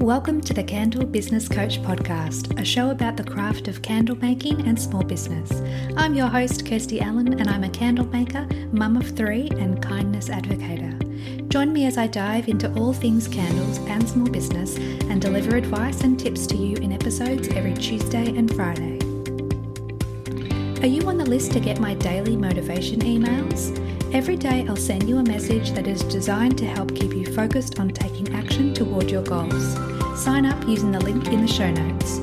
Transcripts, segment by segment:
Welcome to the Candle Business Coach Podcast, a show about the craft of candle making and small business. I'm your host, Kirsty Allen, and I'm a candle maker, mum of three, and kindness advocator. Join me as I dive into all things candles and small business and deliver advice and tips to you in episodes every Tuesday and Friday. Are you on the list to get my daily motivation emails? Every day I'll send you a message that is designed to help keep you focused on taking action toward your goals. Sign up using the link in the show notes.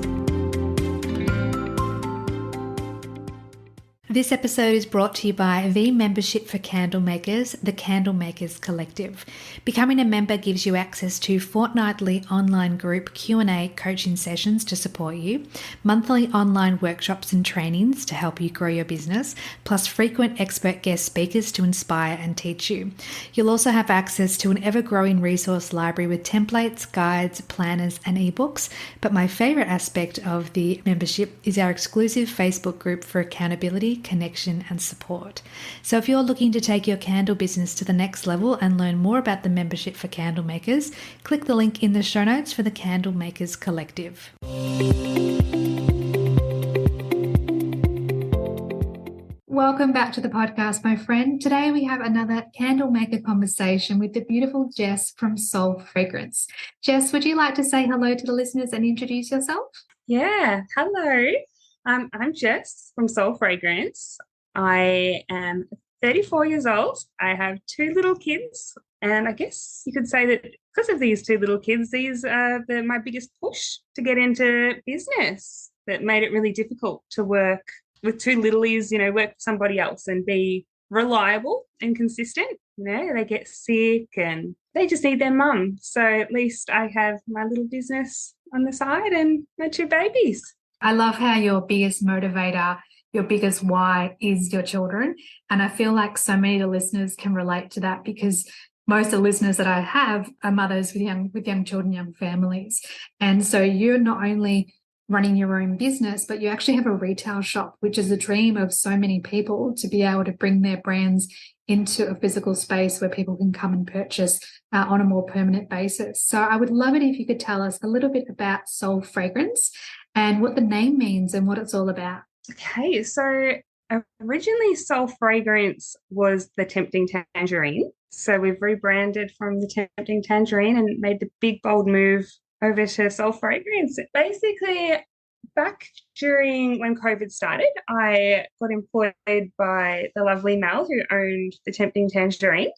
This episode is brought to you by the membership for candle makers, the Candle Makers Collective. Becoming a member gives you access to fortnightly online group Q&A coaching sessions to support you, monthly online workshops and trainings to help you grow your business, plus frequent expert guest speakers to inspire and teach you. You'll also have access to an ever-growing resource library with templates, guides, planners, and ebooks. But my favorite aspect of the membership is our exclusive Facebook group for accountability, connection, and support. So if you're looking to take your candle business to the next level and learn more about the membership for candle makers, click the link in the show notes for the Candle Makers Collective. Welcome back to the podcast, my friend. Today we have another candle maker conversation with the beautiful Jess from Soul Fragrance. Jess, would you like to say hello to the listeners and introduce yourself? Yeah, hello. I'm Jess from Soul Fragrance. I am 34 years old. I have two little kids, and I guess you could say that because of these two little kids, these are my biggest push to get into business. That made it really difficult to work with two littlies, work for somebody else and be reliable and consistent. They get sick and they just need their mum. So at least I have my little business on the side and my two babies. I love how your biggest motivator, your biggest why is your children. And I feel like so many of the listeners can relate to that because most of the listeners that I have are mothers with young children, young families. And so you're not only running your own business, but you actually have a retail shop, which is a dream of so many people to be able to bring their brands into a physical space where people can come and purchase on a more permanent basis. So I would love it if you could tell us a little bit about Soul Fragrance and what the name means and what it's all about. Okay, so originally Soul Fragrance was the Tempting Tangerine. So we've rebranded from the Tempting Tangerine and made the big, bold move over to Soul Fragrance. Basically, back during when COVID started, I got employed by the lovely Mel who owned the Tempting Tangerine.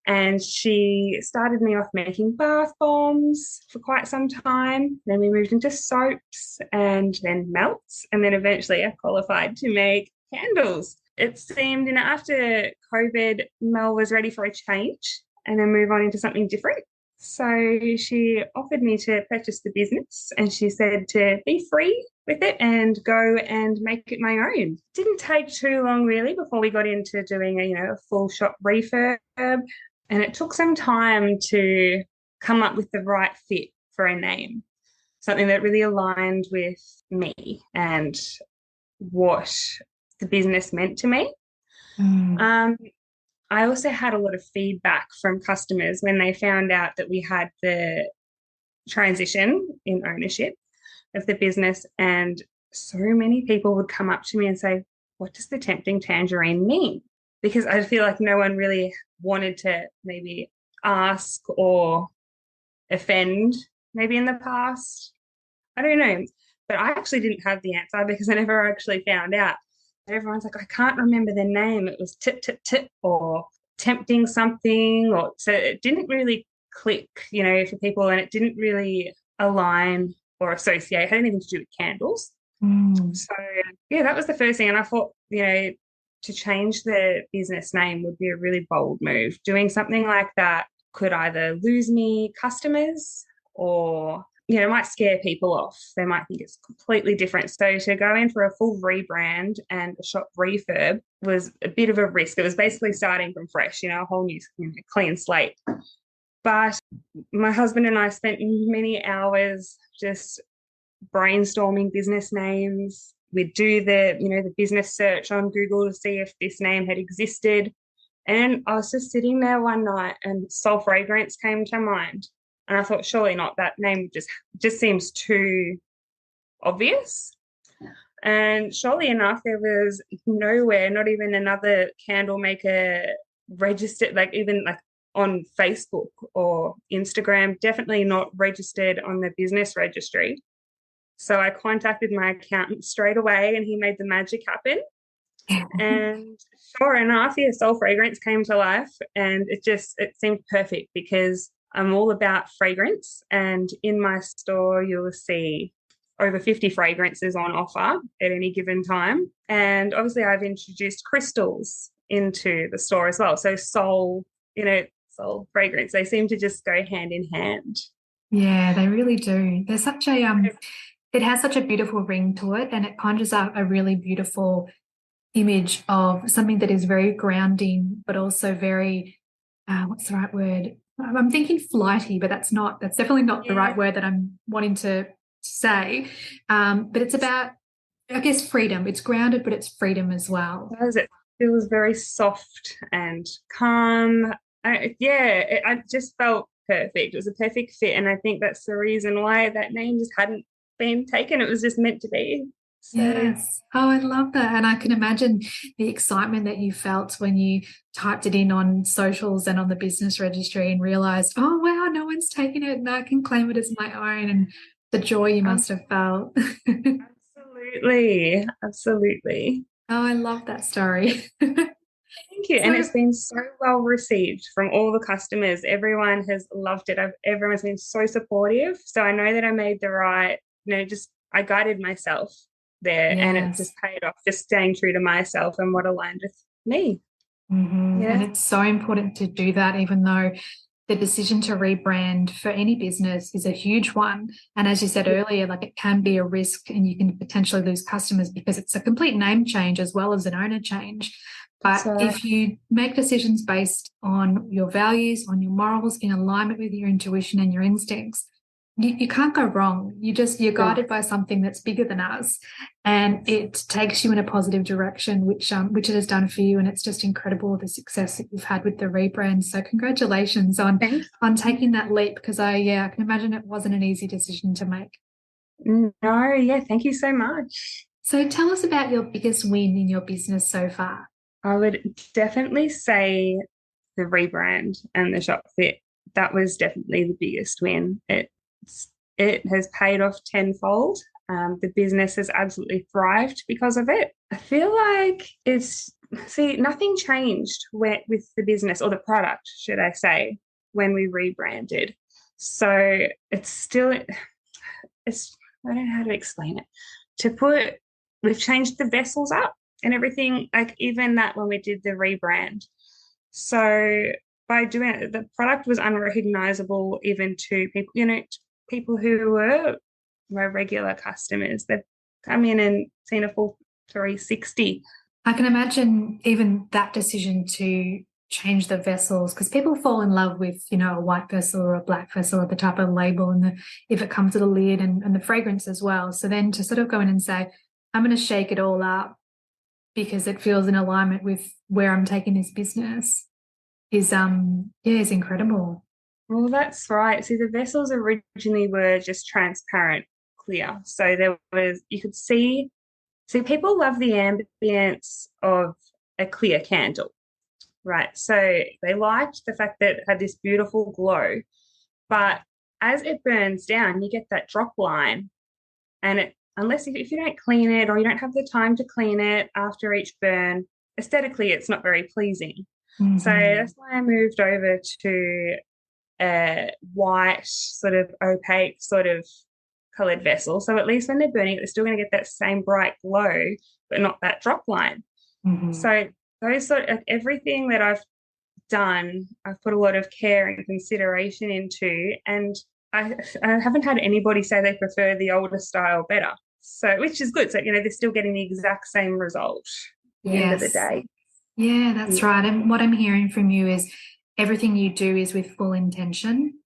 And she started me off making bath bombs for quite some time. Then we moved into soaps and then melts. And then eventually I qualified to make candles. It seemed, after COVID, Mel was ready for a change and then move on into something different. So she offered me to purchase the business and she said to be free with it and go and make it my own. Didn't take too long really before we got into doing a full shop refurb. And it took some time to come up with the right fit for a name, something that really aligned with me and what the business meant to me. I also had a lot of feedback from customers when they found out that we had the transition in ownership of the business. And so many people would come up to me and say, what does the Tempting Tangerine mean? Because I feel like no one really wanted to maybe ask or offend maybe in the past. I don't know. But I actually didn't have the answer because I never actually found out. Everyone's like, I can't remember the name. It was tip, tip, tip or tempting something. So it didn't really click, for people, and it didn't really align or associate. It had anything to do with candles. So, yeah, that was the first thing. And I thought, to change the business name would be a really bold move. Doing something like that could either lose me customers or, it might scare people off. They might think it's completely different. So to go in for a full rebrand and a shop refurb was a bit of a risk. It was basically starting from fresh, a whole new clean slate. But my husband and I spent many hours just brainstorming business names. We'd do the business search on Google to see if this name had existed. And I was just sitting there one night and Soul Fragrance came to mind. And I thought, surely not. That name just seems too obvious. And surely enough, there was nowhere, not even another candle maker registered, like even like on Facebook or Instagram, definitely not registered on the business registry. So I contacted my accountant straight away and he made the magic happen. And sure enough, yeah, Soul Fragrance came to life and it seemed perfect because I'm all about fragrance. And in my store, you'll see over 50 fragrances on offer at any given time. And obviously, I've introduced crystals into the store as well. So soul fragrance, they seem to just go hand in hand. Yeah, they really do. There's such a it has such a beautiful ring to it, and it conjures up a really beautiful image of something that is very grounding, but also very what's the right word? I'm thinking flighty, but that's definitely not the right Yeah, word that I'm wanting to say. But it's about, I guess, freedom. It's grounded, but it's freedom as well. it feels very soft and calm. I just felt perfect. It was a perfect fit, and I think that's the reason why that name just hadn't been taken. It was just meant to be. So Yes. Oh, I love that. And I can imagine the excitement that you felt when you typed it in on socials and on the business registry and realized, oh, wow, no one's taken it and I can claim it as my own. And the joy you um, must have felt. absolutely, absolutely. Oh, I love that story. Thank you. And So, it's been so well received from all the customers. Everyone has loved it. Everyone's been so supportive. So I know that I made the right, just I guided myself there and it yes. just paid off, just staying true to myself and what aligned with me. And Yeah. it's so important to do that, even though the decision to rebrand for any business is a huge one. And as you said Yeah. earlier, like it can be a risk and you can potentially lose customers because it's a complete name change as well as an owner change. But So if you make decisions based on your values, on your morals, in alignment with your intuition and your instincts, you can't go wrong. You're no, guided by something that's bigger than us, and it takes you in a positive direction, which it has done for you. And it's just incredible the success that you've had with the rebrand. So congratulations thank on taking that leap, because I can imagine it wasn't an easy decision to make. you. No, yeah, thank you so much. So tell us about your biggest win in your business so far. I would definitely say the rebrand and the shop fit. That was definitely the biggest win. It has paid off tenfold. The business has absolutely thrived because of it. I feel like nothing changed with the business or the product, should I say, when we rebranded. So it's I don't know how to explain it. We've changed the vessels up and everything, like even that when we did the rebrand. So by doing it, the product was unrecognizable even to people, people who were my regular customers. They've come in and seen a full 360. I can imagine even that decision to change the vessels, because people fall in love with, a white vessel or a black vessel or the type of label and if it comes with a lid and the fragrance as well. So then to sort of go in and say, I'm going to shake it all up because it feels in alignment with where I'm taking this business is incredible. Well, that's right. See, the vessels originally were just transparent, clear. So you could see, people love the ambience of a clear candle, right? So they liked the fact that it had this beautiful glow, but as it burns down, you get that drop line, and if you don't clean it or you don't have the time to clean it after each burn, aesthetically, it's not very pleasing. So Mm-hmm. that's why I moved over to a white, sort of opaque, sort of colored vessel. So at least when they're burning it, they're still going to get that same bright glow, but not that drop line. Mm-hmm. So those sort of everything that I've done, I've put a lot of care and consideration into, and I haven't had anybody say they prefer the older style better. So which is good. So they're still getting the exact same result at the end of the Yes. day. Yeah, that's Yeah. right. And what I'm hearing from you is everything you do is with full intention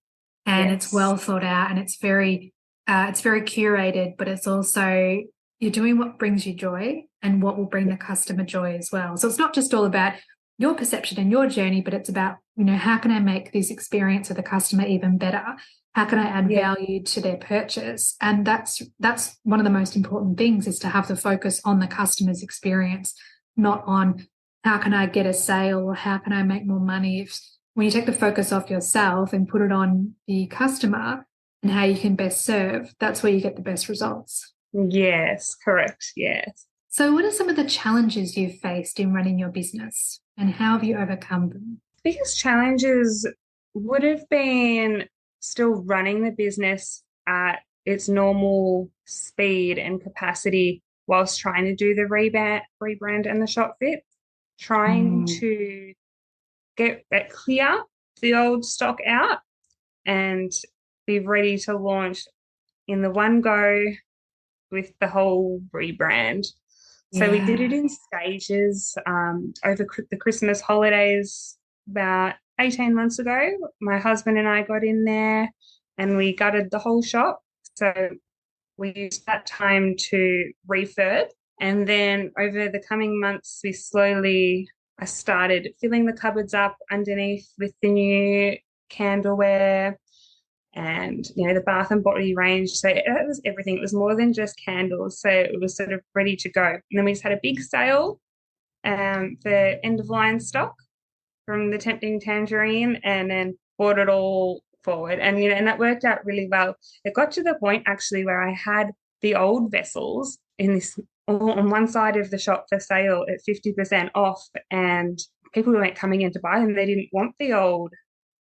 and it's Yes. well thought out and it's very curated, but it's also you're doing what brings you joy and what will bring the customer joy as well. So it's not just all about your perception and your journey, but it's about, you know, how can I make this experience with the customer even better? How can I add Yeah. value to their purchase? And that's one of the most important things, is to have the focus on the customer's experience, not on how can I get a sale or how can I make more money. If when you take the focus off yourself and put it on the customer and how you can best serve, that's where you get the best results. Yes, correct. Yes. So, what are some of the challenges you've faced in running your business and how have you overcome them? Biggest challenges would have been still running the business at its normal speed and capacity whilst trying to do the rebrand and the shop fit, trying Mm, to get that clear the old stock out and be ready to launch in the one go with the whole rebrand. So we did it yeah. in stages over the Christmas holidays about 18 months ago. My husband and I got in there and we gutted the whole shop. So we used that time to refurb. And then over the coming months, I started filling the cupboards up underneath with the new candleware and the bath and body range. So it was everything. It was more than just candles. So it was sort of ready to go. And then we just had a big sale for end of line stock from the Tempting Tangerine, and then brought it all forward. And that worked out really well. It got to the point actually where I had the old vessels in this on one side of the shop for sale at 50% off, and people weren't coming in to buy them. They didn't want the old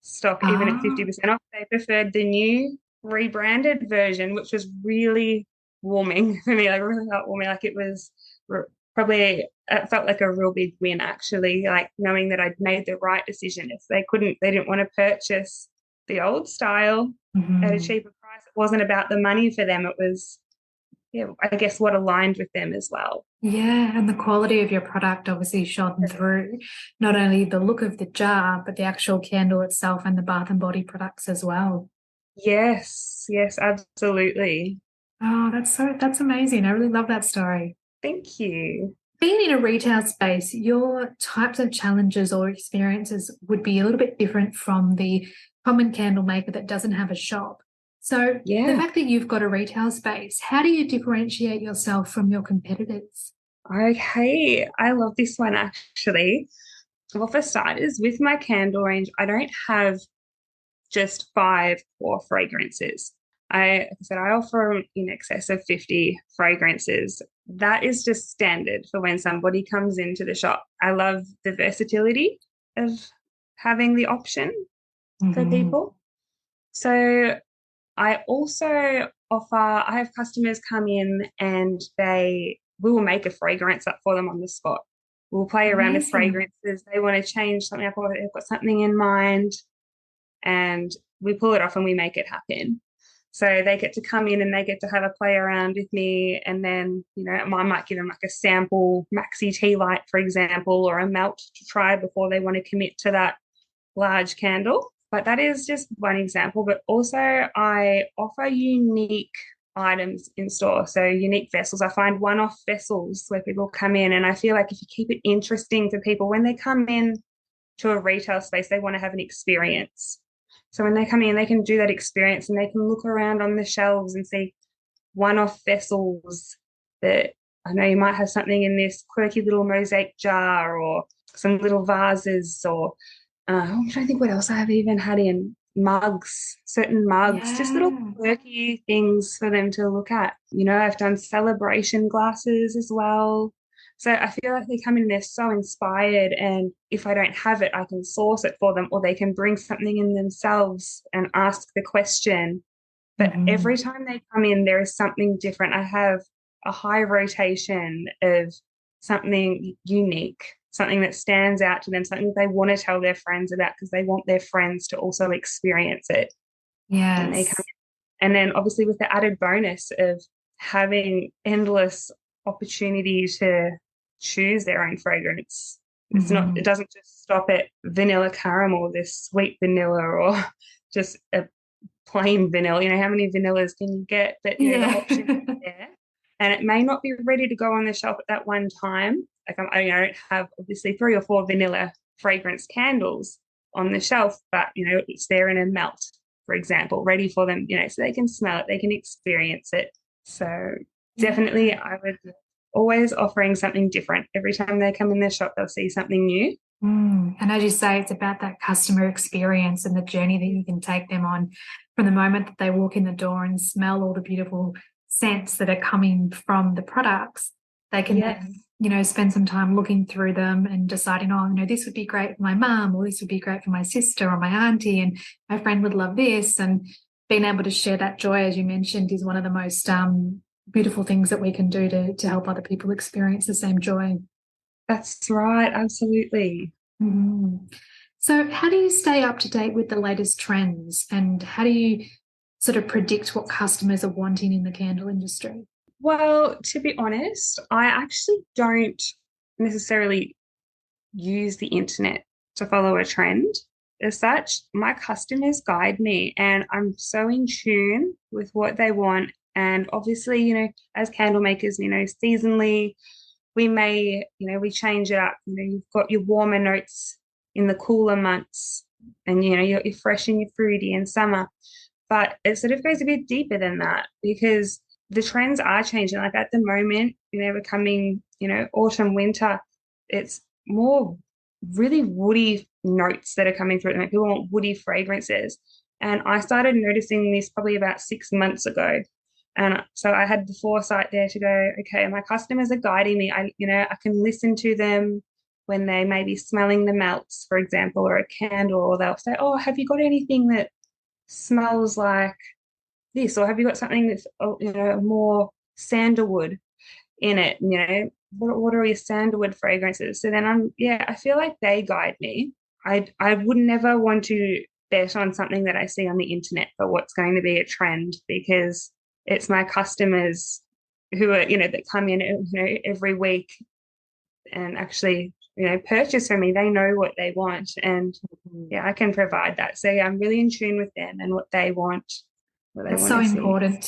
stock even at Ah, 50% off. They preferred the new rebranded version, which was really warming for me. Like really heartwarming. Like it was probably it felt like a real big win actually, like knowing that I'd made the right decision. If they didn't want to purchase the old style at a mhm. cheaper price, it wasn't about the money for them. It was, yeah, I guess what aligned with them as well. Yeah, and the quality of your product obviously shone through. Not only the look of the jar, but the actual candle itself and the bath and body products as well. Yes, yes, absolutely. Oh, that's amazing. I really love that story. Thank you. Being in a retail space, your types of challenges or experiences would be a little bit different from the common candle maker that doesn't have a shop. So, the Yeah. fact that you've got a retail space, how do you differentiate yourself from your competitors? Okay. I love this one actually. Well, for starters, with my candle range, I don't have just five core fragrances. Like I said, I offer in excess of 50 fragrances. That is just standard for when somebody comes into the shop. I love the versatility of having the option for Mhm. people. So I also I have customers come in and we will make a fragrance up for them on the spot. We'll play around with Amazing. fragrances. They want to change something up or they've got something in mind and we pull it off and we make it happen. So they get to come in and they get to have a play around with me. And then, I might give them like a sample maxi tea light, for example, or a melt to try before they want to commit to that large candle. But that is just one example. But also, I offer unique items in store. So, unique vessels. I find one off vessels where people come in. And I feel like if you keep it interesting for people, when they come in to a retail space, they want to have an experience. So when they come in, they can do that experience and they can look around on the shelves and see one-off vessels that I know you might have something in this quirky little mosaic jar or some little vases or I'm trying to think what else I've even had in mugs, certain mugs, just little Yeah. quirky things for them to look at. I've done celebration glasses as well. So I feel like they come in, they're so inspired, and if I don't have it, I can source it for them, or they can bring something in themselves and ask the question. But Mhm. every time they come in, there is something different. I have a high rotation of something unique, something that stands out to them, something they want to tell their friends about because they want their friends to also experience it when they come Yes. in. And then obviously with the added bonus of having endless opportunity to choose their own fragrance. It Mhm. doesn't just stop at vanilla caramel, this sweet vanilla, or just a plain vanilla. How many vanillas can you get? But the Yeah. option is there, and it may not be ready to go on the shelf at that one time. Like I don't have obviously three or four vanilla fragrance candles on the shelf, but it's there in a melt, for example, ready for them, so they can smell it, they can experience it. So definitely I would always offering something different. Every time they come in the shop, they'll see something new. And as you say, it's about that customer experience and the journey that you can take them on from the moment that they walk in the door and smell all the beautiful scents that are coming from the products. They can Yes. then, spend some time looking through them and deciding, oh, this would be great for my mum, or this would be great for my sister or my auntie, and my friend would love this. And being able to share that joy, as you mentioned, is one of the most beautiful things that we can do to help other people experience the same joy. That's right, absolutely. Mhm. So, how do you stay up to date with the latest trends, and how do you sort of predict what customers are wanting in the candle industry? Well, to be honest, I actually don't necessarily use the internet to follow a trend as such. My customers guide me, and I'm so in tune with what they want. And obviously, as candle makers, seasonally, we may, we change it up. You've got your warmer notes in the cooler months, and you're fresh and you're fruity in summer. But it sort of goes a bit deeper than that because the trends are changing. Like at the moment, we're coming, autumn, winter, it's more really woody notes that are coming through. Like people want woody fragrances. And I started noticing this probably about 6 months ago. And so I had the foresight there to go, okay, my customers are guiding me. I can listen to them when they may be smelling the melts, for example, or a candle, or they'll say, oh, have you got anything that smells like this? Or have you got something that's, more sandalwood in it? What are your sandalwood fragrances? So then I feel like they guide me. I would never want to bet on something that I see on the internet for what's going to be a trend because it's my customers who are, that come in, every week and actually, purchase from me. They know what they want. And yeah, I can provide that. So yeah, I'm really in tune with them and what they It's want so to see. important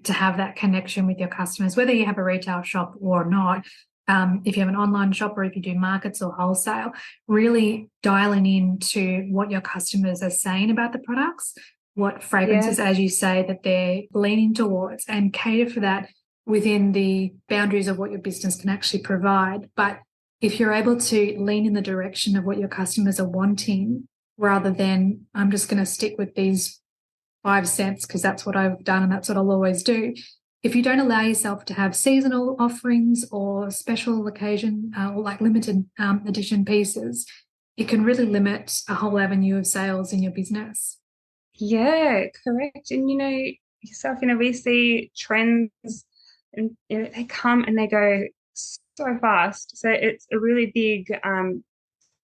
to have that connection with your customers, whether you have a retail shop or not. If you have an online shop or if you do markets or wholesale, really dialing into what your customers are saying about the products, what Yeah. fragrances, as you say, that they're leaning towards, and cater for that within the boundaries of what your business can actually provide. But if you're able to lean in the direction of what your customers are wanting, rather than I'm just going to stick with these 5 cents because that's what I've done and that's what I'll always do. If you don't allow yourself to have seasonal offerings or special occasion or like limited edition pieces, it can really limit a whole avenue of sales in your business. Yeah, correct. And yourself, we see trends and they come and they go so fast. So it's a really big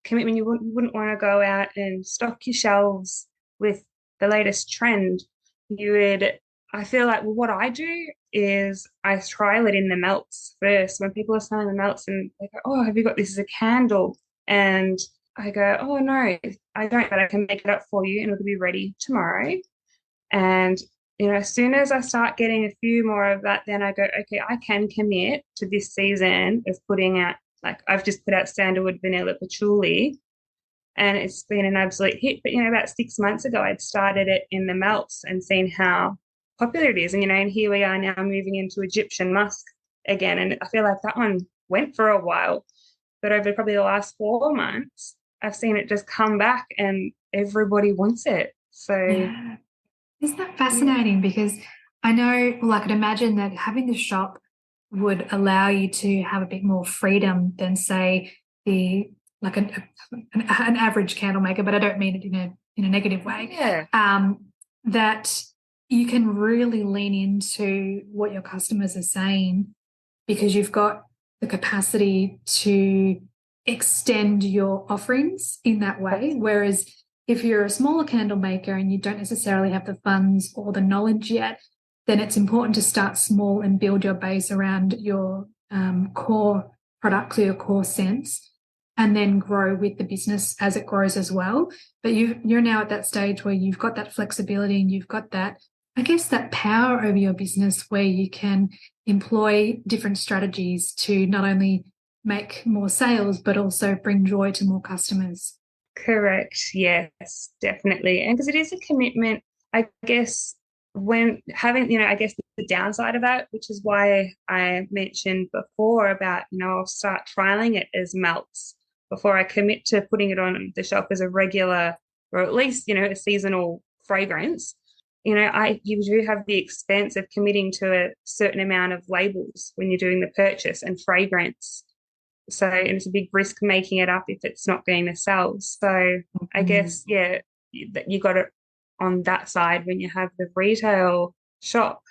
commitment. You wouldn't want to go out and stock your shelves with the latest trend. You would, I feel like, well, what I do is I trial it in the melts first. When people are smelling the melts and they go, oh, have you got this as a candle? And I go, oh, no, I don't, but I can make it up for you and it'll be ready tomorrow. And as soon as I start getting a few more of that, then I go, okay, I can commit to this season of putting out, like I've just put out sandalwood vanilla patchouli and it's been an absolute hit. But about 6 months ago, I'd started it in the melts and seen how popular it is. And here we are now moving into Egyptian musk again. And I feel like that one went for a while, but over probably the last 4 months, I've seen it just come back and everybody wants it. So Yeah. Isn't that yeah. fascinating? Because I know, well, I could imagine that having the shop would allow you to have a bit more freedom than, say, the like an average candle maker, but I don't mean it in a negative way. Yeah. That you can really lean into what your customers are saying because you've got the capacity to extend your offerings in that way. Whereas if you're a smaller candle maker and you don't necessarily have the funds or the knowledge yet, then it's important to start small and build your base around your core products or your core scents and then grow with the business as it grows as well. But you're now at that stage where you've got that flexibility and you've got that, I guess, that power over your business where you can employ different strategies to not only make more sales, but also bring joy to more customers. Correct. Yes, definitely. And because it is a commitment, I guess, when having, I guess the downside of that, which is why I mentioned before about, I'll start trialing it as melts before I commit to putting it on the shelf as a regular or at least, a seasonal fragrance. You do have the expense of committing to a certain amount of labels when you're doing the purchase and fragrance. So, and it's a big risk making it up if it's not going to sell. So, I Mm. guess, yeah, you got it on that side when you have the retail shop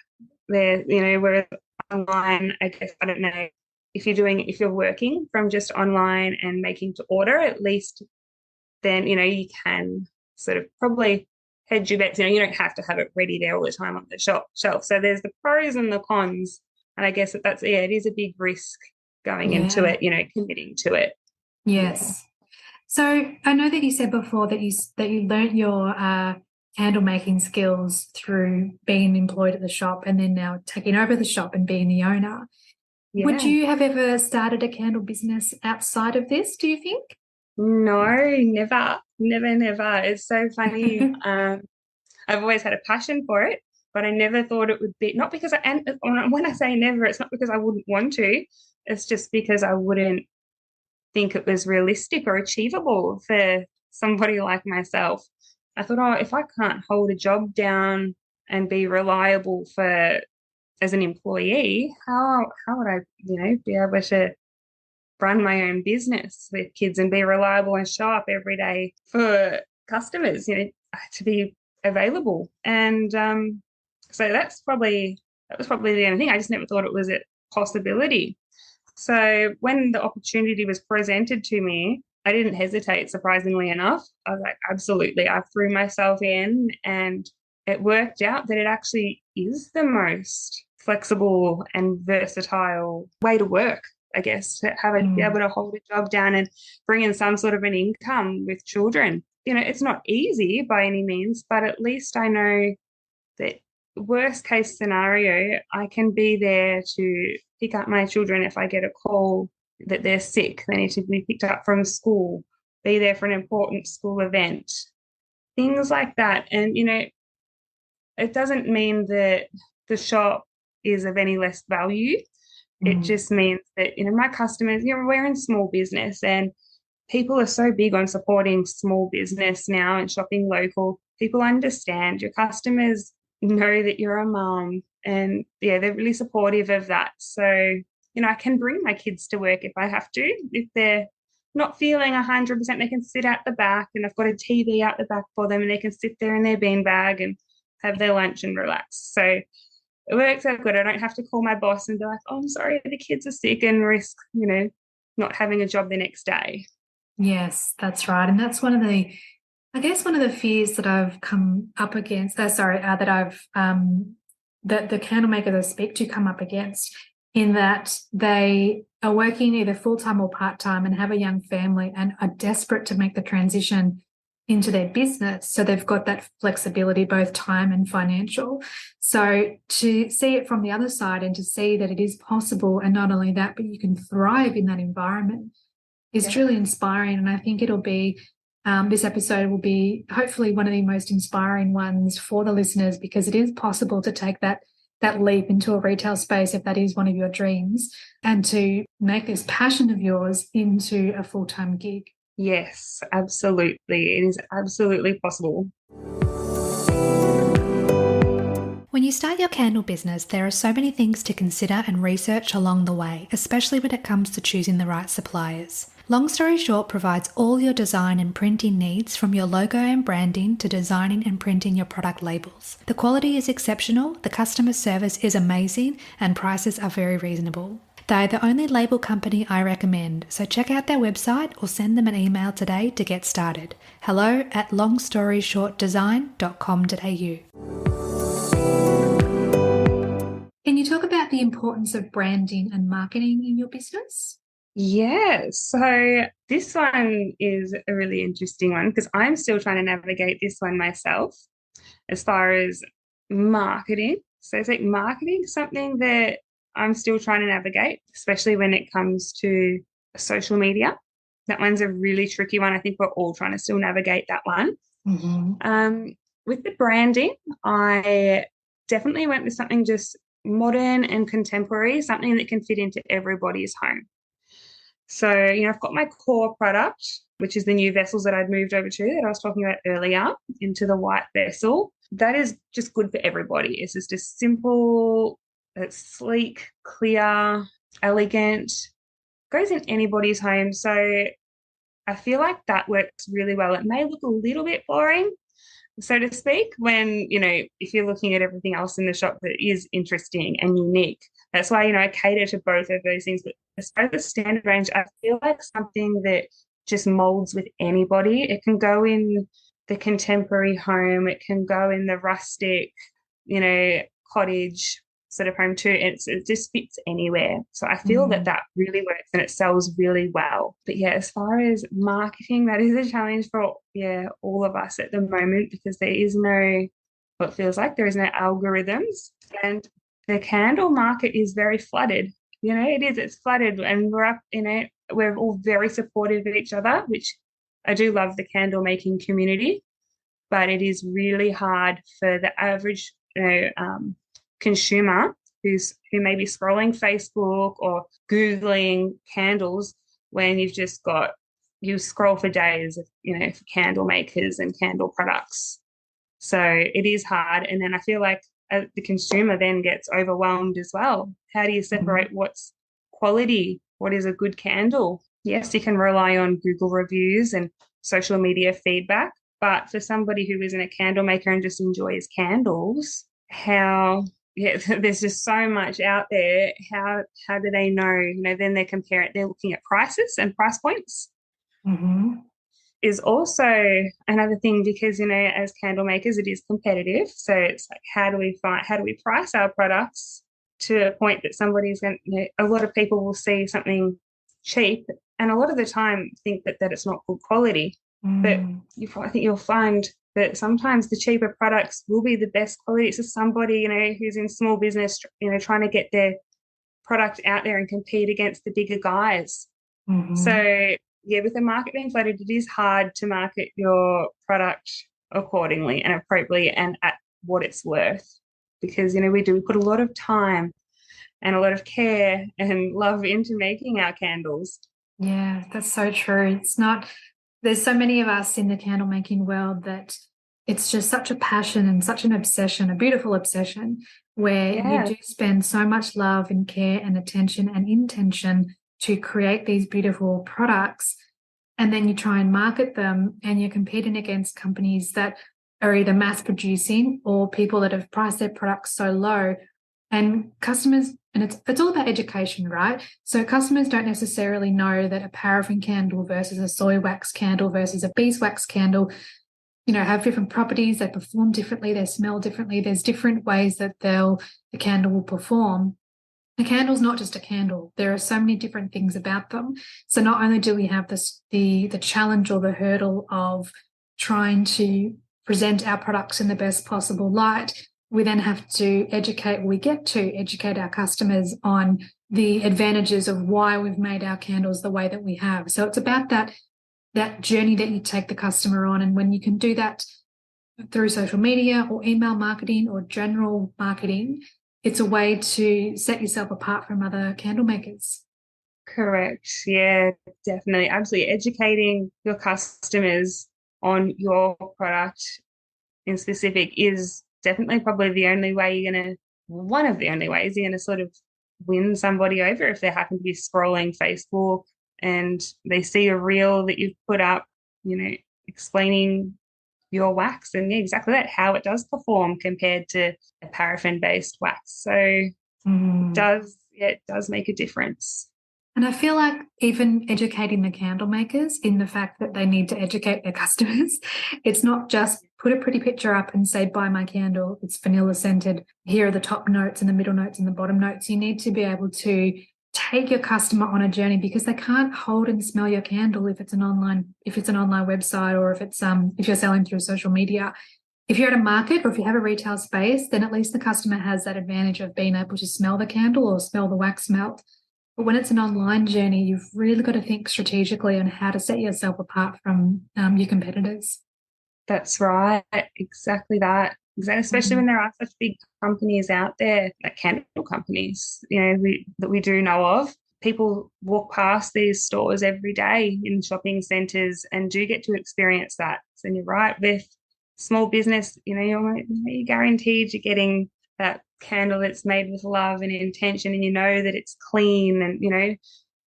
there, where online, I guess, I don't know if you're working from just online and making to order, at least then, you can sort of probably hedge your bets. You don't have to have it ready there all the time on the shelf. So there's the pros and the cons. And I guess yeah, it is a big risk going into Yeah. it, committing to it. Yeah. Yes. So I know that you said before that you learnt your candle making skills through being employed at the shop and then now taking over the shop and being the owner. Would Yeah. you have ever started a candle business outside of this, do you think? No, never, never, never. It's so funny. I've always had a passion for it, but I never thought it would be, not because and when I say never, it's not because I wouldn't want to. It's just because I wouldn't think it was realistic or achievable for somebody like myself. I thought, oh, if I can't hold a job down and be reliable for as an employee, how would I, be able to run my own business with kids and be reliable and show up every day for customers, to be available. And so that was probably the only thing. I just never thought it was a possibility. So when the opportunity was presented to me, I didn't hesitate, surprisingly enough. I was like, absolutely. I threw myself in and it worked out that it actually is the most flexible and versatile way to work, I guess, to be able Mm. to hold a job down and bring in some sort of an income with children. It's not easy by any means, but at least I know that worst case scenario, I can be there to pick up my children if I get a call that they're sick, they need to be picked up from school, be there for an important school event, things like that. And, it doesn't mean that the shop is of any less value. It Mm. just means that, my customers, we're in small business and people are so big on supporting small business now and shopping local. People understand your customers know that you're a mom and yeah, they're really supportive of that. So, I can bring my kids to work if I have to. If they're not feeling 100%, they can sit out the back and I've got a TV out the back for them and they can sit there in their beanbag and have their lunch and relax. So it works out good. I don't have to call my boss and be like, oh, I'm sorry, the kids are sick and risk, not having a job the next day. Yes, that's right. And that's I guess one of the fears that I've come up against, that the candle makers I speak to come up against, in that they are working either full-time or part-time and have a young family and are desperate to make the transition into their business. So they've got that flexibility, both time and financial. So to see it from the other side and to see that it is possible, and not only that, but you can thrive in that environment is Yeah. truly inspiring. And I think this episode will be hopefully one of the most inspiring ones for the listeners, because it is possible to take that leap into a retail space if that is one of your dreams, and to make this passion of yours into a full-time gig. Yes, absolutely. It is absolutely possible. When you start your candle business, there are so many things to consider and research along the way, especially when it comes to choosing the right suppliers. Long Story Short provides all your design and printing needs, from your logo and branding to designing and printing your product labels. The quality is exceptional, the customer service is amazing, and prices are very reasonable. They're the only label company I recommend, so check out their website or send them an email today to get started. hello@longstoryshortdesign.com.au. Can you talk about the importance of branding and marketing in your business? Yeah, so this one is a really interesting one because I'm still trying to navigate this one myself as far as marketing. So it's like marketing, something that I'm still trying to navigate, especially when it comes to social media. That one's a really tricky one. I think we're all trying to still navigate that one. With the branding, I definitely went with something just modern and contemporary, something that can fit into everybody's home. So, I've got my core product, which is the new vessels that I'd moved over to that I was talking about earlier, into the white vessel. That is just good for everybody. It's just a simple, it's sleek, clear, elegant, goes in anybody's home. So I feel like that works really well. It may look a little bit boring, so to speak, when, if you're looking at everything else in the shop that is interesting and unique. That's why, I cater to both of those things. But as far as the standard range, I feel like something that just molds with anybody. It can go in the contemporary home. It can go in the rustic, cottage sort of home too. It just fits anywhere. So I feel that really works and it sells really well. But yeah, as far as marketing, that is a challenge for all of us at the moment, because there is no, what feels like there is no algorithms, and the candle market is very flooded. It's flooded, and we're up, we're all very supportive of each other, which I do love the candle making community, but it is really hard for the average, consumer who may be scrolling Facebook or Googling candles when you scroll for days, for candle makers and candle products. So it is hard. And then I feel like the consumer then gets overwhelmed as well. How do you separate what's quality? What is a good candle? Yes, you can rely on Google reviews and social media feedback, but for somebody who isn't a candle maker and just enjoys candles, there's just so much out there. How do they know? Then they're looking at prices and price points. Is also another thing, because as candle makers it is competitive. So it's like, how do we price our products to a point that somebody's going to, a lot of people will see something cheap and a lot of the time think that it's not good quality. But I think you'll find that sometimes the cheaper products will be the best quality. It's just somebody, who's in small business, trying to get their product out there and compete against the bigger guys. So yeah, with the market being flooded, it is hard to market your product accordingly and appropriately and at what it's worth, because we put a lot of time and a lot of care and love into making our candles. Yeah, that's so true. There's so many of us in the candle making world that it's just such a passion and such an obsession, a beautiful obsession, where you do spend so much love and care and attention and intention to create these beautiful products, and then you try and market them and you're competing against companies that are either mass producing or people that have priced their products so low, and customers, and it's all about education, right? So customers don't necessarily know that a paraffin candle versus a soy wax candle versus a beeswax candle, have different properties. They perform differently, they smell differently. There's different ways that the candle will perform. A candle's not just a candle. There are so many different things about them. So not only do we have the challenge or the hurdle of trying to present our products in the best possible light, we then have to educate our customers on the advantages of why we've made our candles the way that we have. So it's about that journey that you take the customer on. And when you can do that through social media or email marketing or general marketing, it's a way to set yourself apart from other candle makers. Correct. Yeah, definitely. Absolutely. Educating your customers on your product in specific is definitely probably one of the only ways you're going to sort of win somebody over, if they happen to be scrolling Facebook and they see a reel that you've put up, explaining your wax and exactly that, how it does perform compared to a paraffin-based wax. So it does make a difference. And I feel like even educating the candle makers in the fact that they need to educate their customers, it's not just put a pretty picture up and say, buy my candle, it's vanilla scented, here are the top notes and the middle notes and the bottom notes. You need to be able to take your customer on a journey, because they can't hold and smell your candle if it's an online website, or if you're selling through social media. If you're at a market or if you have a retail space, then at least the customer has that advantage of being able to smell the candle or smell the wax melt. But when it's an online journey, you've really got to think strategically on how to set yourself apart from your competitors. That's right. Exactly that. Exactly. Especially when there are such big companies out there, like candle companies, that we do know of. People walk past these stores every day in shopping centres and do get to experience that. So you're right, with small business, you're guaranteed you're getting that candle that's made with love and intention, and you know that it's clean and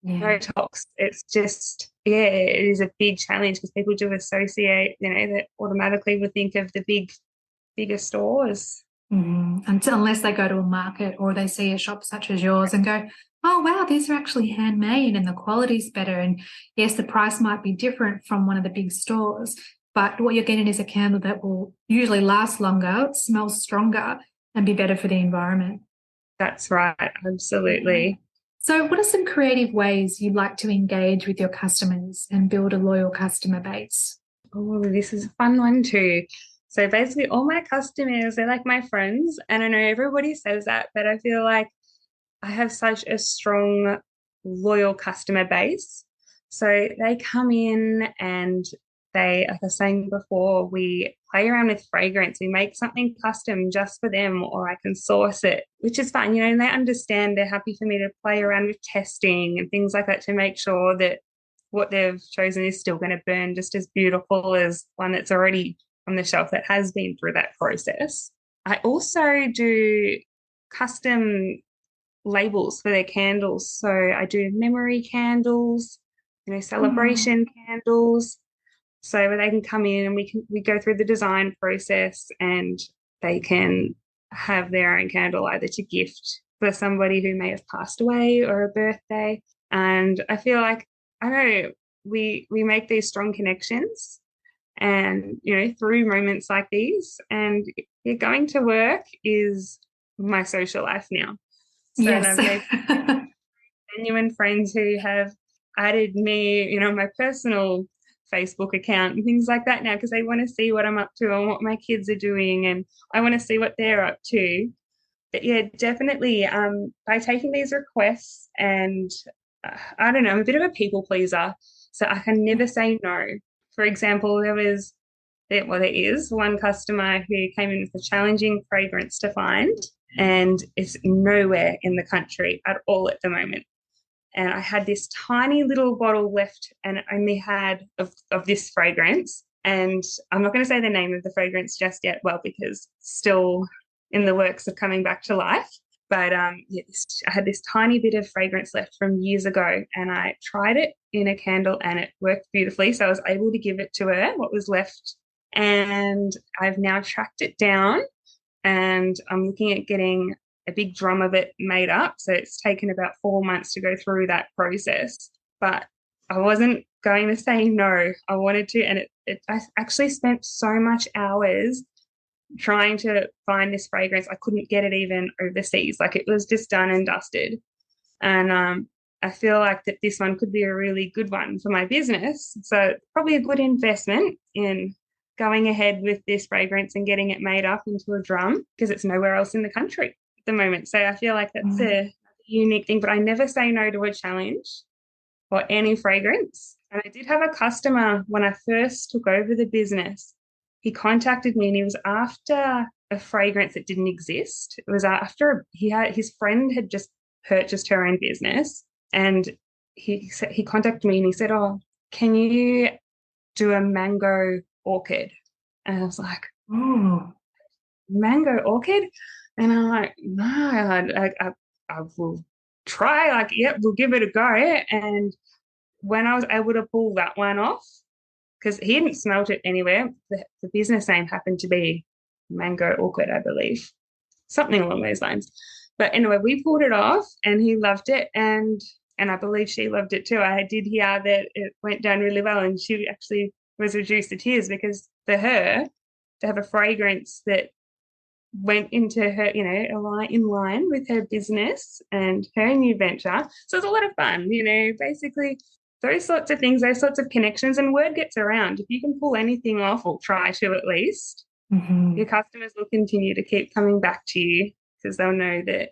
no tox. It's just, it is a big challenge because people do associate, that automatically would think of the bigger stores. Unless they go to a market or they see a shop such as yours and go, oh, wow, these are actually handmade and the quality's better. And yes, the price might be different from one of the big stores, but what you're getting is a candle that will usually last longer, smell stronger, and be better for the environment. That's right. Absolutely. So what are some creative ways you'd like to engage with your customers and build a loyal customer base? Oh, this is a fun one too. So basically all my customers, they're like my friends. And I know everybody says that, but I feel like I have such a strong, loyal customer base. So they come in and they, like I was saying before, we play around with fragrance. We make something custom just for them, or I can source it, which is fun, and they understand. They're happy for me to play around with testing and things like that to make sure that what they've chosen is still going to burn just as beautiful as one that's already on the shelf that has been through that process. I also do custom labels for their candles. So I do memory candles, celebration candles. So they can come in and we go through the design process, and they can have their own candle either to gift for somebody who may have passed away or a birthday. And I feel like, I don't know, we make these strong connections, and through moments like these, and going to work is my social life now. So Yes. I've made genuine friends who have added me, my personal Facebook account and things like that now, because they want to see what I'm up to and what my kids are doing, and I want to see what they're up to. But yeah, definitely by taking these requests, and I don't know, I'm a bit of a people pleaser, so I can never say no. For example, there is one customer who came in with a challenging fragrance to find, and it's nowhere in the country at all at the moment. And I had this tiny little bottle left, and it only had of this fragrance. And I'm not going to say the name of the fragrance just yet, well, because it's still in the works of coming back to life. But I had this tiny bit of fragrance left from years ago, and I tried it in a candle and it worked beautifully. So I was able to give it to her, what was left. And I've now tracked it down, and I'm looking at getting a big drum of it made up. So it's taken about 4 months to go through that process. But I wasn't going to say no. I wanted to. And I actually spent so much hours trying to find this fragrance. I couldn't get it even overseas. Like, it was just done and dusted. And I feel like that this one could be a really good one for my business. So probably a good investment in going ahead with this fragrance and getting it made up into a drum, because it's nowhere else in the country at the moment. So I feel like that's a unique thing, but I never say no to a challenge or any fragrance. And I did have a customer when I first took over the business. He contacted me, and he was after a fragrance that didn't exist. It was after his friend had just purchased her own business, and he contacted me and he said, "Oh, can you do a mango orchid?" And I was like, "Oh, mango orchid?" And I'm like, "No, I will try. Like, yep, we'll give it a go." And when I was able to pull that one off, because he hadn't smelt it anywhere, the business name happened to be Mango Orchid, I believe, something along those lines. But anyway, we pulled it off, and he loved it, and I believe she loved it too. I did hear that it went down really well, and she actually was reduced to tears, because for her to have a fragrance that went into her, in line with her business and her new venture. So it's a lot of fun, basically those sorts of things, those sorts of connections, and word gets around. If you can pull anything off, or try to at least, your customers will continue to keep coming back to you, because they'll know that,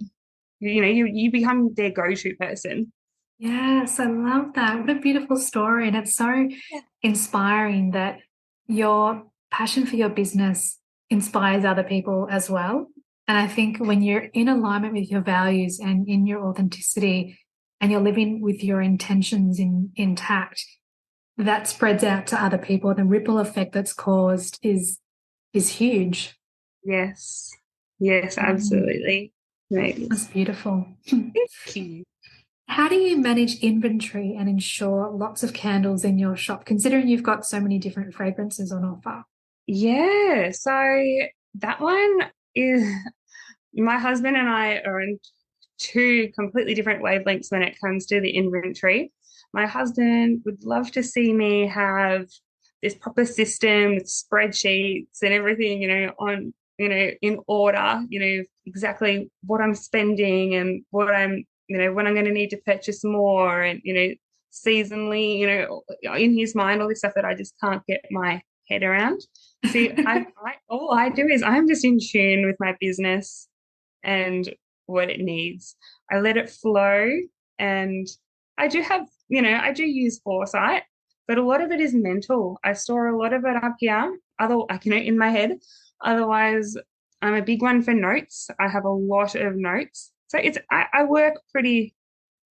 you become their go-to person. Yes, I love that. What a beautiful story. And it's so Yeah. inspiring that your passion for your business inspires other people as well. And I think when you're in alignment with your values and in your authenticity and you're living with your intentions intact, that spreads out to other people. The ripple effect that's caused is huge. Yes. Yes, Mm, absolutely. Maybe. that's beautiful. Thank you. How do you manage inventory and ensure lots of candles in your shop, considering you've got so many different fragrances on offer? Yeah, so that one is my husband and I are in two completely different wavelengths when it comes to the inventory. My husband would love to see me have this proper system with spreadsheets and everything, on, in order, exactly what I'm spending and what I'm, when I'm going to need to purchase more and, seasonally, in his mind, all this stuff that I just can't get my head around. See, all I do is I'm just in tune with my business and what it needs. I let it flow, and I do have, I do use foresight, but a lot of it is mental. I store a lot of it up here, like, in my head. Otherwise, I'm a big one for notes. I have a lot of notes. So I work pretty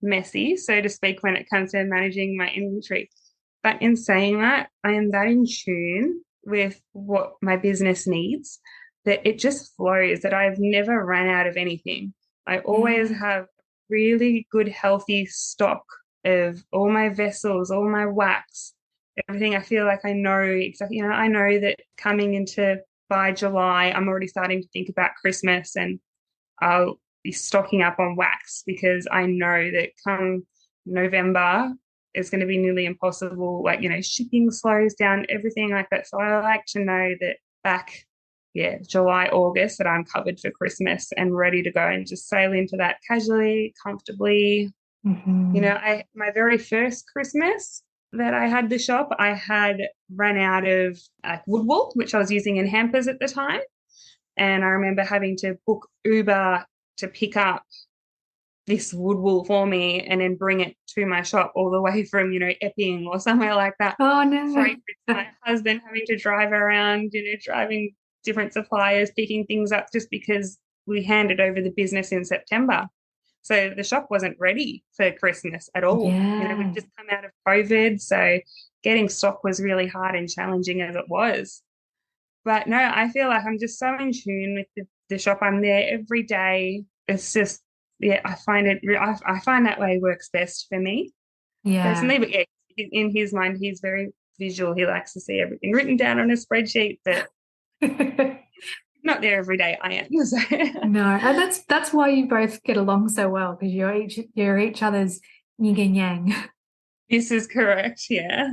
messy, so to speak, when it comes to managing my inventory. But in saying that, I am that in tune with what my business needs that it just flows, that I've never run out of anything. I always Yeah. have really good, healthy stock of all my vessels, all my wax, everything. I feel like I know exactly, I know that coming into by July, I'm already starting to think about Christmas, and I'll be stocking up on wax because I know that come November it's going to be nearly impossible. Like, shipping slows down, everything like that. So I like to know that back, yeah, July, August, that I'm covered for Christmas and ready to go and just sail into that casually, comfortably. Mhm. My very first Christmas that I had the shop, I had run out of wood wool, which I was using in hampers at the time. And I remember having to book Uber to pick up this wood wool for me and then bring it to my shop all the way from, Epping or somewhere like that. Oh, no. Freight with my husband having to drive around, driving different suppliers, picking things up just because we handed over the business in September. So the shop wasn't ready for Christmas at all. We'd Yeah. just come out of COVID. So getting stock was really hard and challenging as it was. But no, I feel like I'm just so in tune with the shop. I'm there every day. It's just, yeah, I find I find that way works best for me Yeah. personally. But yeah, in his mind, he's very visual. He likes to see everything written down on a spreadsheet, but not there every day. I am. So. No, and that's why you both get along so well, because you're each other's yin and yang. This is correct. Yeah,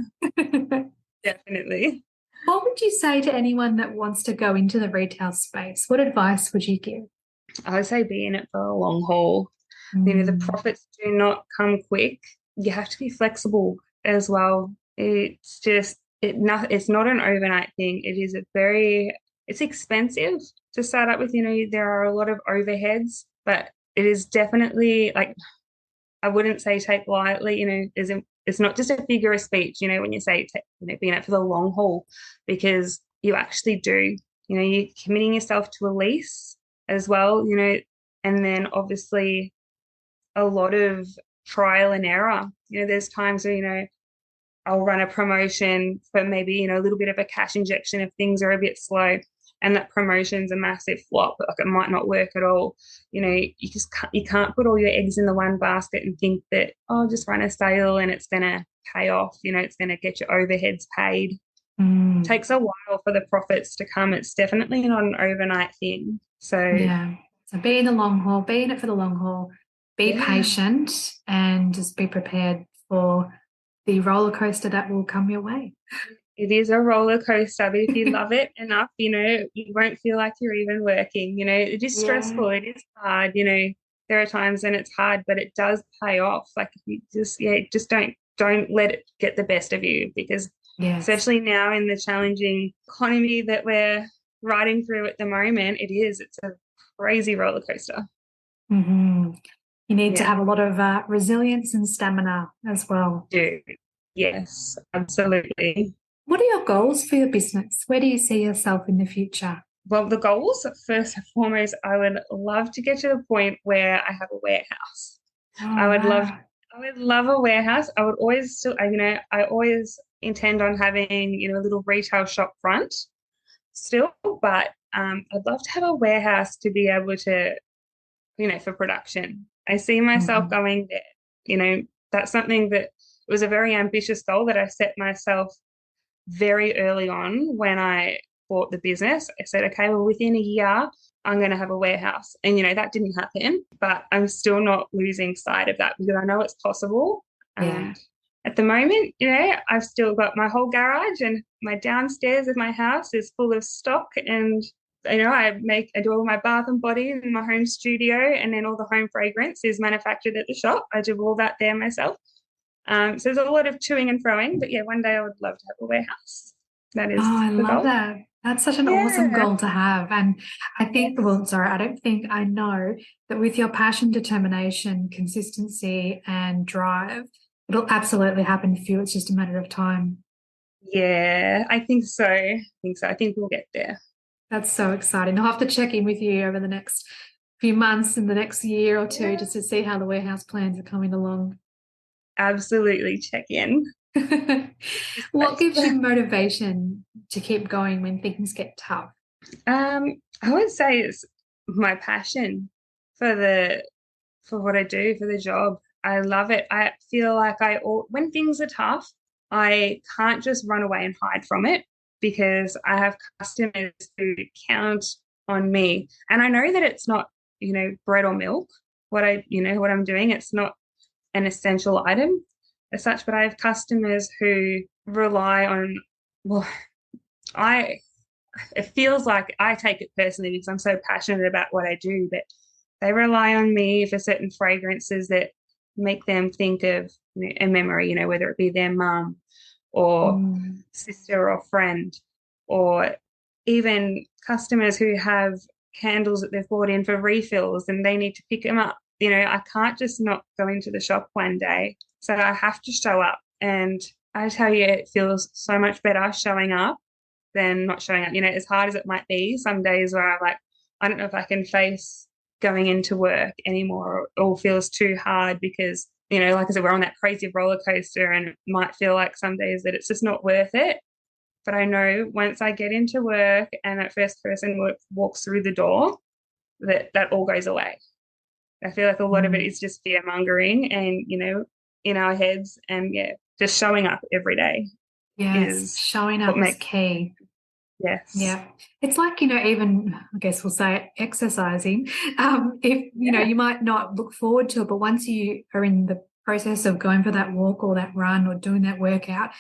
definitely. What would you say to anyone that wants to go into the retail space? What advice would you give? I would say be in it for a long haul. The Mm, profits do not come quick. You have to be flexible as well. It's just it's not an overnight thing. It's expensive to start up with. There are a lot of overheads, but it is definitely, like, I wouldn't say take lightly. It's not just a figure of speech. When you say be in it for the long haul, because you actually do. You're committing yourself to a lease as well. And then obviously a lot of trial and error. There's times where, I'll run a promotion for maybe, a little bit of a cash injection if things are a bit slow, and that promotion's a massive flop. Like, it might not work at all. You can't put all your eggs in the one basket and think that, oh, just run a sale and it's going to pay off. It's going to get your overheads paid. It mm, takes a while for the profits to come. It's definitely not an overnight thing. So, yeah. So be in the long haul, be in it for the long haul, be yeah. patient, and just be prepared for the roller coaster that will come your way. It is a roller coaster, but if you love it enough, you won't feel like you're even working. It is Yeah. stressful, it is hard. There are times when it's hard, but it does pay off. Like, if you just don't let it get the best of you, because Yes. especially now in the challenging economy that we're riding through at the moment, it's a crazy roller coaster. Hmm. You need to Yeah. have a lot of resilience and stamina as well. Do. Yes, absolutely. What are your goals for your business? Where do you see yourself in the future? Well, the goals, first and foremost, I would love to get to the point where I have a warehouse. I Oh, would love wow. I would love a warehouse. I would always still, I always intend on having, a little retail shop front still, but I'd love to have a warehouse to be able to, for production. I see myself Mhm. going there. That's something that was a very ambitious goal that I set myself very early on when I bought the business. I said, okay, well, within a year, I'm going to have a warehouse. And, that didn't happen, but I'm still not losing sight of that because I know it's possible. Yeah. And at the moment, I've still got my whole garage and my downstairs of my house is full of stock. And, I do all my bath and body in my home studio, and then all the home fragrance is manufactured at the shop. I do all that there myself. So there's a lot of toing and froing, but yeah, one day I would love to have a warehouse. That Oh, is I the love goal. that. That's such an awesome Yeah. goal to have. And I think, Yes. well, sorry, I don't think I know that with your passion, determination, consistency, and drive, it'll absolutely happen for you. It's just a matter of time. Yeah, I think so. I think we'll get there. That's so exciting. I'll have to check in with you over the next few months in the next year or two Yeah. just to see how the warehouse plans are coming along. Absolutely check in. What gives you motivation to keep going when things get tough? I would say it's my passion for what I do, for the job. I love it. I feel like when things are tough, I can't just run away and hide from it because I have customers who count on me. And I know that it's not, bread or milk, what I'm doing. It's not an essential item as such, but I have customers who rely on, well, I it feels like I take it personally because I'm so passionate about what I do, but they rely on me for certain fragrances that make them think of a memory, whether it be their mum or Mm. sister or friend, or even customers who have candles that they've bought in for refills and they need to pick them up. I can't just not go into the shop one day. So I have to show up. And I tell you, it feels so much better showing up than not showing up. As hard as it might be, some days where I'm like, I don't know if I can face going into work anymore. It all feels too hard because, like I said, we're on that crazy roller coaster and it might feel like some days that it's just not worth it. But I know once I get into work and that first person walks through the door, that all goes away. I feel like a lot of it Mm. is just fear mongering and, in our heads. And yeah, just showing up every day Yes, is showing what up is makes, key. yes. Yeah. It's like, even I guess we'll say exercising. If, Yeah. you might not look forward to it, but once you are in the process of going for that walk or that run or doing that workout,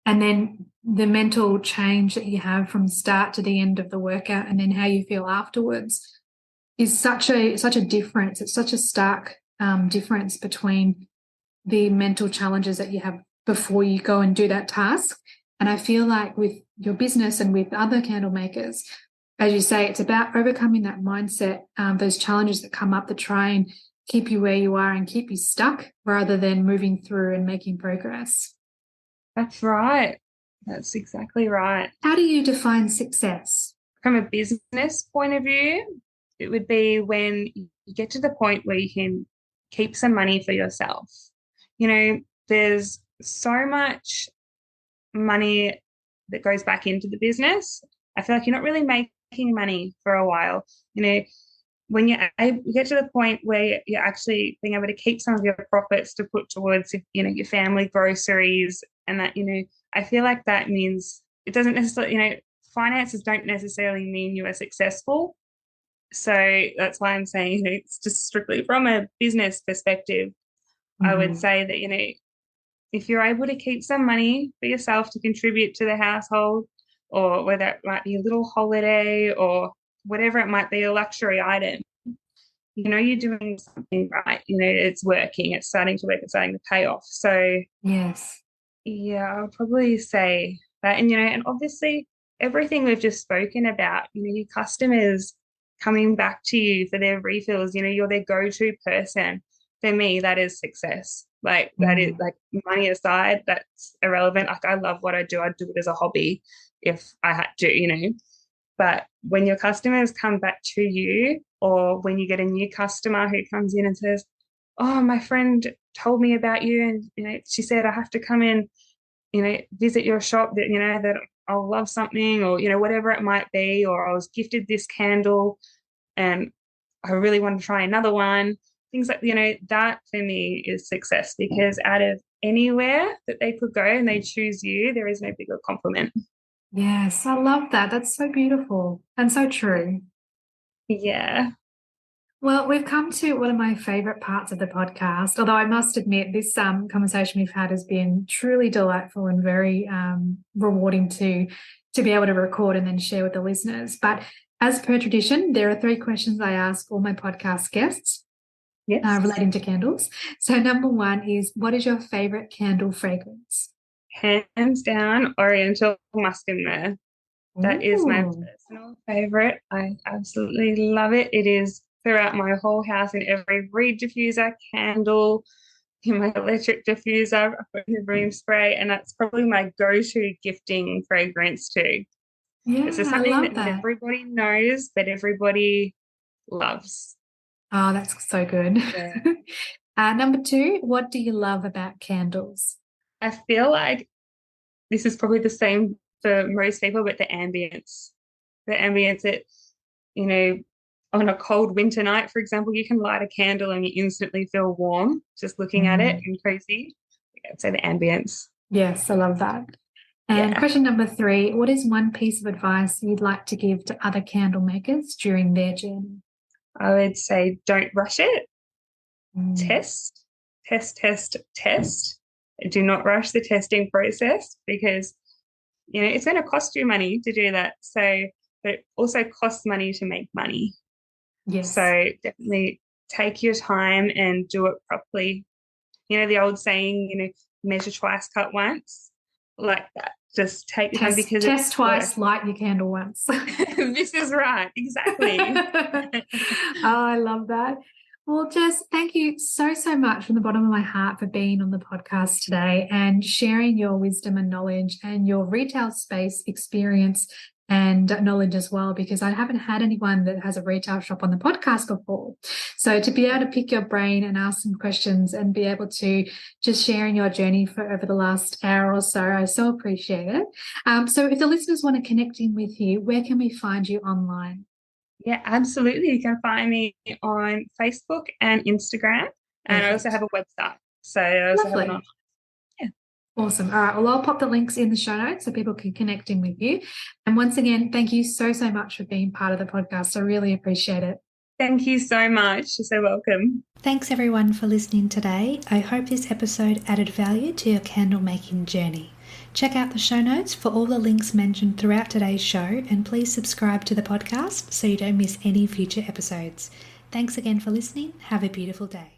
and then the mental change that you have from start to the end of the workout and then how you feel afterwards is such a difference. It's such a stark difference between the mental challenges that you have before you go and do that task. And I feel like with your business and with other candle makers, as you say, it's about overcoming that mindset, those challenges that come up to try and keep you where you are and keep you stuck rather than moving through and making progress. That's right. That's exactly right. How do you define success? From a business point of view, it would be when you get to the point where you can keep some money for yourself. There's so much money that goes back into the business. I feel like you're not really making money for a while. When you get to the point where you're actually being able to keep some of your profits to put towards, your family groceries and that, I feel like that means it doesn't necessarily, finances don't necessarily mean you are successful. So that's why I'm saying, it's just strictly from a business perspective. I would Mm. say that, if you're able to keep some money for yourself to contribute to the household, or whether it might be a little holiday or whatever it might be, a luxury item, you're doing something right. It's working, it's starting to work, it's starting to pay off. So Yes. yeah, I would probably say that. And and obviously everything we've just spoken about, your customers coming back to you for their refills, you're their go-to person. for me, that is success. Like that is like money aside, that's irrelevant. Like I love what I do. I'd do it as a hobby if I had to, you know. But when your customers come back to you, or when you get a new customer who comes in and says, "Oh, my friend told me about you, and you know, she said I have to come in, you know, visit your shop that you know that I'll love something, or you know, whatever it might be, or I was gifted this candle and I really want to try another one." Things like, you know, that for me is success, because out of anywhere that they could go and they choose you, there is no bigger compliment. Yes, I love that. That's so beautiful and so true. Yeah. Well, we've come to one of my favorite parts of the podcast, although I must admit this conversation we've had has been truly delightful and very rewarding to be able to record and then share with the listeners. But as per tradition, there are 3 questions I ask all my podcast guests relating to candles. So number 1 is, what is your favorite candle fragrance? Hands down, Oriental Musk in there. That is my personal favorite. I absolutely love it. It is throughout my whole house, in every reed diffuser, candle, in my electric diffuser, I've got the room spray, and that's probably my go-to gifting fragrance too. Yeah, it's just I something love that not everybody knows, but everybody loves. Oh, that's so good. Yeah. Number 2, what do you love about candles? I feel like this is probably the same for most people, but the ambience. The ambience, it, you know, on a cold winter night, for example, you can light a candle and you instantly feel warm just looking at it and cozy. Yeah, so the ambience. Yes, I love that. And question number 3, what is one piece of advice you'd like to give to other candle makers during their journey? I would say don't rush it. Test, test, test, test. Do not rush the testing process, because, you know, it's going to cost you money to do that. So, but it also costs money to make money. Yes. So definitely take your time and do it properly. You know, the old saying, you know, measure twice, cut once, like that. Just take your time, because test twice, light your candle once. This is right. Exactly. Oh, I love that. Well, Jess, thank you so much from the bottom of my heart for being on the podcast today and sharing your wisdom and knowledge and your retail space experience and knowledge as well, because I haven't had anyone that has a retail shop on the podcast before. So to be able to pick your brain and ask some questions and be able to just sharing your journey for over the last hour or so, I so appreciate it. So if the listeners want to connect in with you, where can we find you online? Yeah, absolutely. You can find me on Facebook and Instagram. And I also have a website. So I also have an online. Yeah. Awesome. All right. Well, I'll pop the links in the show notes so people can connect in with you. And once again, thank you so much for being part of the podcast. I really appreciate it. Thank you so much. You're so welcome. Thanks everyone for listening today. I hope this episode added value to your candle making journey. Check out the show notes for all the links mentioned throughout today's show, and please subscribe to the podcast so you don't miss any future episodes. Thanks again for listening. Have a beautiful day.